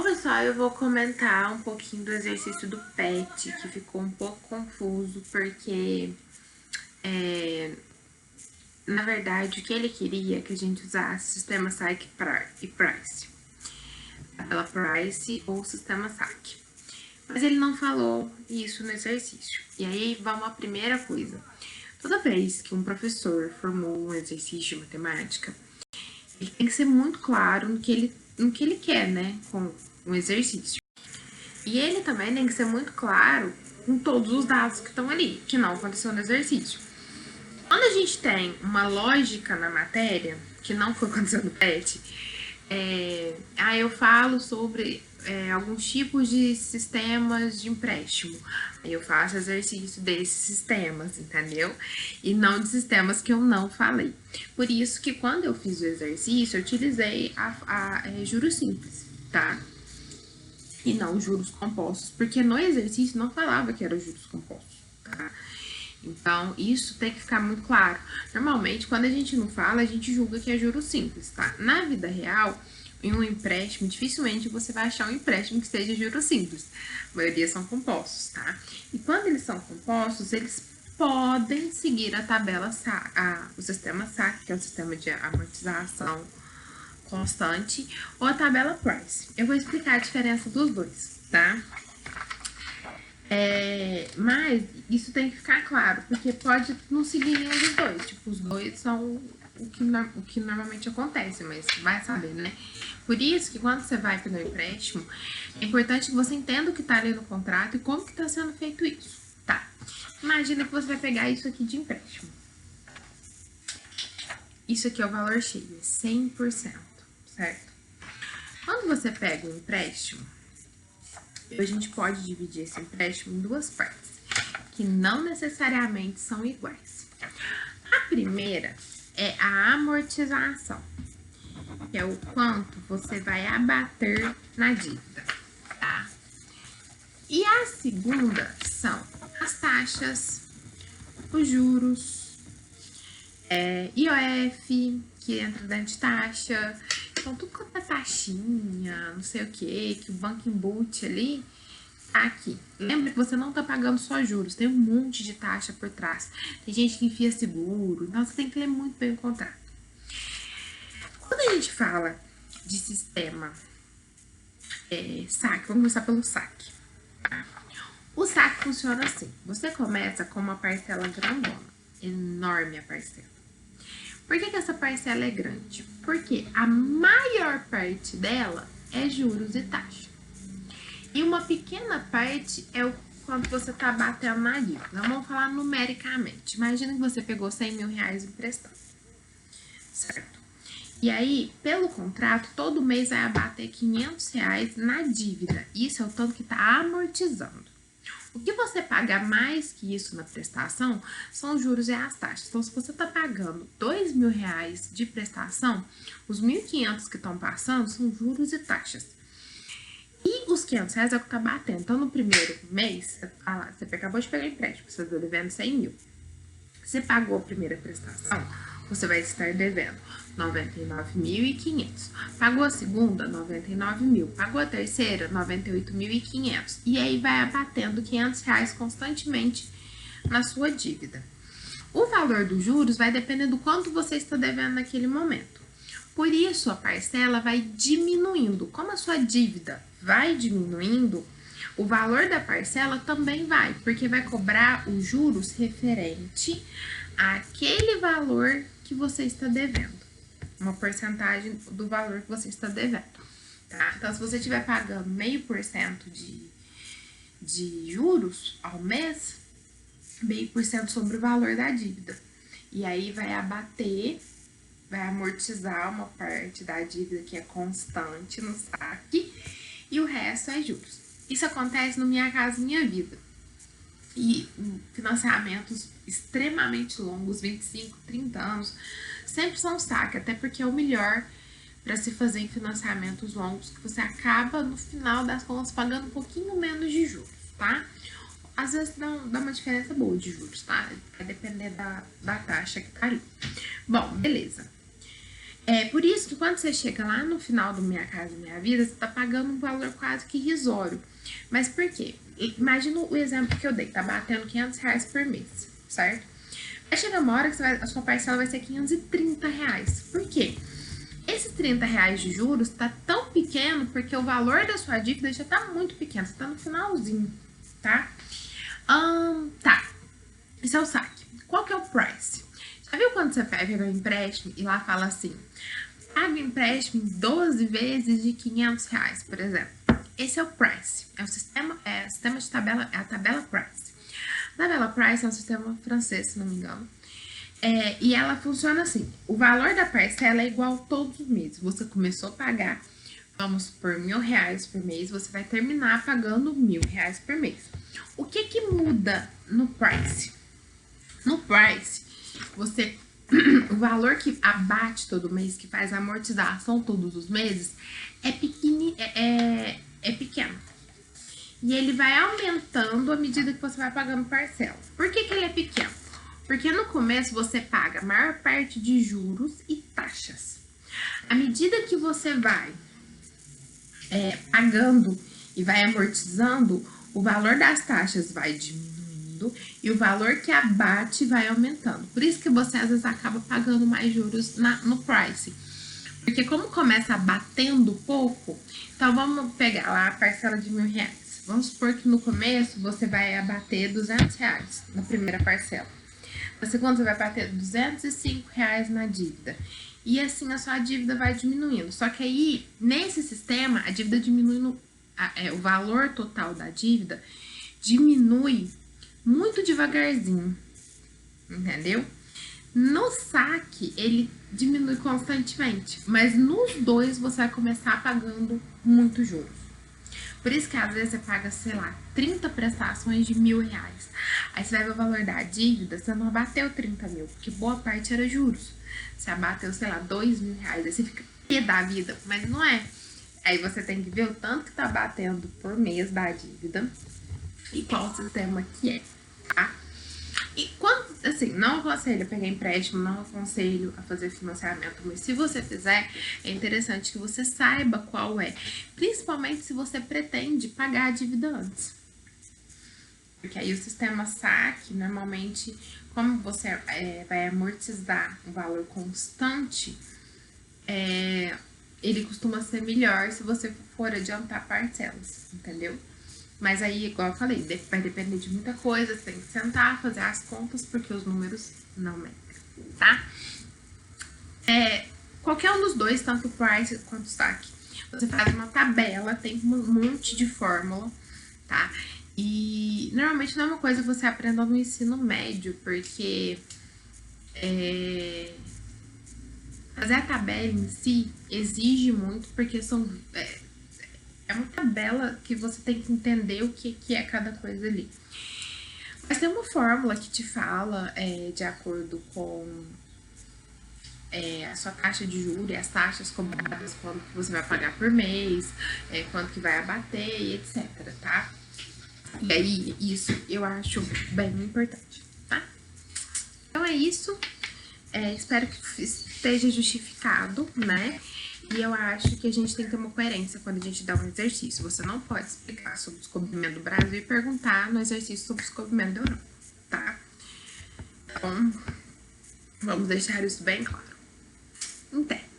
Pessoal, eu vou comentar um pouquinho do exercício do PET, que ficou um pouco confuso, porque, na verdade, o que ele queria é que a gente usasse sistema SAIC e Price, tabela Price ou sistema SAIC. Mas ele não falou isso no exercício. E aí, vamos à primeira coisa. Toda vez que um professor formou um exercício de matemática, ele tem que ser muito claro no que ele quer, né, com o exercício. E ele também tem que ser muito claro com todos os dados que estão ali, que não aconteceu no exercício. Quando a gente tem uma lógica na matéria, que não foi acontecendo no PET, aí eu falo sobre alguns tipos de sistemas de empréstimo. Aí eu faço exercício desses sistemas, entendeu? E não de sistemas que eu não falei. Por isso que quando eu fiz o exercício, eu utilizei juros simples, tá? E não juros compostos, porque no exercício não falava que era juros compostos, tá? Então, isso tem que ficar muito claro. Normalmente, quando a gente não fala, a gente julga que é juros simples, tá? Na vida real, em um empréstimo, dificilmente você vai achar um empréstimo que seja juros simples. A maioria são compostos, tá? E quando eles são compostos, eles podem seguir a tabela o sistema SAC, que é o sistema de amortização constante, ou a tabela Price. Eu vou explicar a diferença dos dois, tá? Mas isso tem que ficar claro, porque pode não seguir nenhum dos dois. Tipo, os dois são o que normalmente acontece, mas vai saber, né? Por isso que quando você vai para o empréstimo, é importante que você entenda o que está ali no contrato e como que está sendo feito isso, tá? Imagina que você vai pegar isso aqui de empréstimo. Isso aqui é o valor cheio, é 100%, certo? Quando você pega um empréstimo, a gente pode dividir esse empréstimo em duas partes, que não necessariamente são iguais. A primeira é a amortização, que é o quanto você vai abater na dívida, tá? E a segunda são as taxas, os juros, IOF, que entra dentro de taxa. Então, tudo quanto é taxinha, não sei o que o banco embute ali, tá aqui. Lembra que você não tá pagando só juros, tem um monte de taxa por trás. Tem gente que enfia seguro, então você tem que ler muito bem o contrato. Quando a gente fala de sistema saque, vamos começar pelo saque. O saque funciona assim, você começa com uma parcela grandona, enorme a parcela. Por que essa parcela é grande? Porque a maior parte dela é juros e taxa. E uma pequena parte é o quanto você está batendo na dívida. Vamos falar numericamente. Imagina que você pegou 100 mil reais emprestado, certo? E aí, pelo contrato, todo mês vai abater 500 reais na dívida. Isso é o tanto que está amortizando. O que você paga mais que isso na prestação são os juros e as taxas. Então, se você está pagando 2 mil reais de prestação, os 1.500 que estão passando são juros e taxas. E os 500 reais é o que está batendo. Então, no primeiro mês, você acabou de pegar empréstimo, você está devendo 100 mil. Você pagou a primeira prestação, você vai estar devendo 99.500. Pagou a segunda, 99 mil. Pagou a terceira, 98.500. E aí vai abatendo 500 reais constantemente na sua dívida. O valor dos juros vai depender do quanto você está devendo naquele momento. Por isso, a parcela vai diminuindo. Como a sua dívida vai diminuindo, o valor da parcela também vai, porque vai cobrar os juros referente àquele valor que você está devendo. Uma porcentagem do valor que você está devendo, tá? Então, se você estiver pagando 0,5% de juros ao mês, 0,5% sobre o valor da dívida. E aí vai abater, vai amortizar uma parte da dívida que é constante no saque e o resto é juros. Isso acontece no Minha Casa Minha Vida. E financiamentos extremamente longos, 25, 30 anos, sempre são saque, até porque é o melhor para se fazer em financiamentos longos, que você acaba, no final das contas, pagando um pouquinho menos de juros, tá? Às vezes dá uma diferença boa de juros, tá? Vai depender da taxa que tá ali. Bom, beleza. É por isso que quando você chega lá no final do Minha Casa Minha Vida, você tá pagando um valor quase que irrisório. Mas por quê? Imagina o exemplo que eu dei, tá batendo R$ 500 por mês, certo? Vai chegar uma hora que a sua parcela vai ser R$ 530. Por quê? Esses R$ 30 de juros tá tão pequeno porque o valor da sua dívida já tá muito pequeno, você tá no finalzinho, tá? Tá. Esse é o saque. Qual que é o price? Já viu quando você pega um empréstimo e lá fala assim, paga o empréstimo em 12 vezes de R$ 500, por exemplo. Esse é o price. É o sistema de tabela, é a tabela price. A tabela price é um sistema francês, se não me engano. E ela funciona assim, o valor da parcela é igual todos os meses. Você começou a pagar, vamos por R$ 1.000 por mês, você vai terminar pagando R$ 1.000 por mês. O que muda no price? No price, o valor que abate todo mês, que faz a amortização todos os meses, é pequeno. E ele vai aumentando à medida que você vai pagando parcela. Por que ele é pequeno? Porque no começo você paga a maior parte de juros e taxas. À medida que você vai pagando e vai amortizando, o valor das taxas vai diminuindo e o valor que abate vai aumentando. Por isso que você às vezes acaba pagando mais juros no price. Porque como começa batendo pouco, então vamos pegar lá a parcela de R$ 1.000. Vamos supor que no começo você vai abater R$ 200 na primeira parcela. Na segunda você vai bater R$ 205 na dívida. E assim a sua dívida vai diminuindo. Só que aí, nesse sistema, a dívida diminui, o valor total da dívida diminui muito devagarzinho. Entendeu? No saque, ele diminui constantemente. Mas nos dois, você vai começar pagando muito juros. Por isso que às vezes você paga, sei lá, 30 prestações de R$ 1.000. Aí você vai ver o valor da dívida, você não abateu 30 mil, porque boa parte era juros. Você abateu, sei lá, R$ 2.000. Aí você fica pé da vida, mas não é. Aí você tem que ver o tanto que tá batendo por mês da dívida e qual sistema que é, tá? E quando, assim, não aconselho a pegar empréstimo, não aconselho a fazer financiamento, mas se você fizer, é interessante que você saiba qual é, principalmente se você pretende pagar a dívida antes. Porque aí o sistema saque, normalmente, como você vai amortizar um valor constante, ele costuma ser melhor se você for adiantar parcelas, entendeu? Mas aí, igual eu falei, vai depender de muita coisa, você tem que sentar, fazer as contas, porque os números não mentem, tá? Qualquer um dos dois, tanto o price quanto o saque, você faz uma tabela, tem um monte de fórmula, tá? E normalmente não é uma coisa que você aprenda no ensino médio, porque fazer a tabela em si exige muito, porque é uma tabela que você tem que entender o que é cada coisa ali. Mas tem uma fórmula que te fala de acordo com a sua taxa de juros e as taxas cobradas, quanto que você vai pagar por mês, quanto que vai abater e etc, tá? E aí, isso eu acho bem importante, tá? Então é isso. Espero que esteja justificado, né? E eu acho que a gente tem que ter uma coerência quando a gente dá um exercício. Você não pode explicar sobre o descobrimento do Brasil e perguntar no exercício sobre o descobrimento da Europa, tá? Então, vamos deixar isso bem claro. Entende?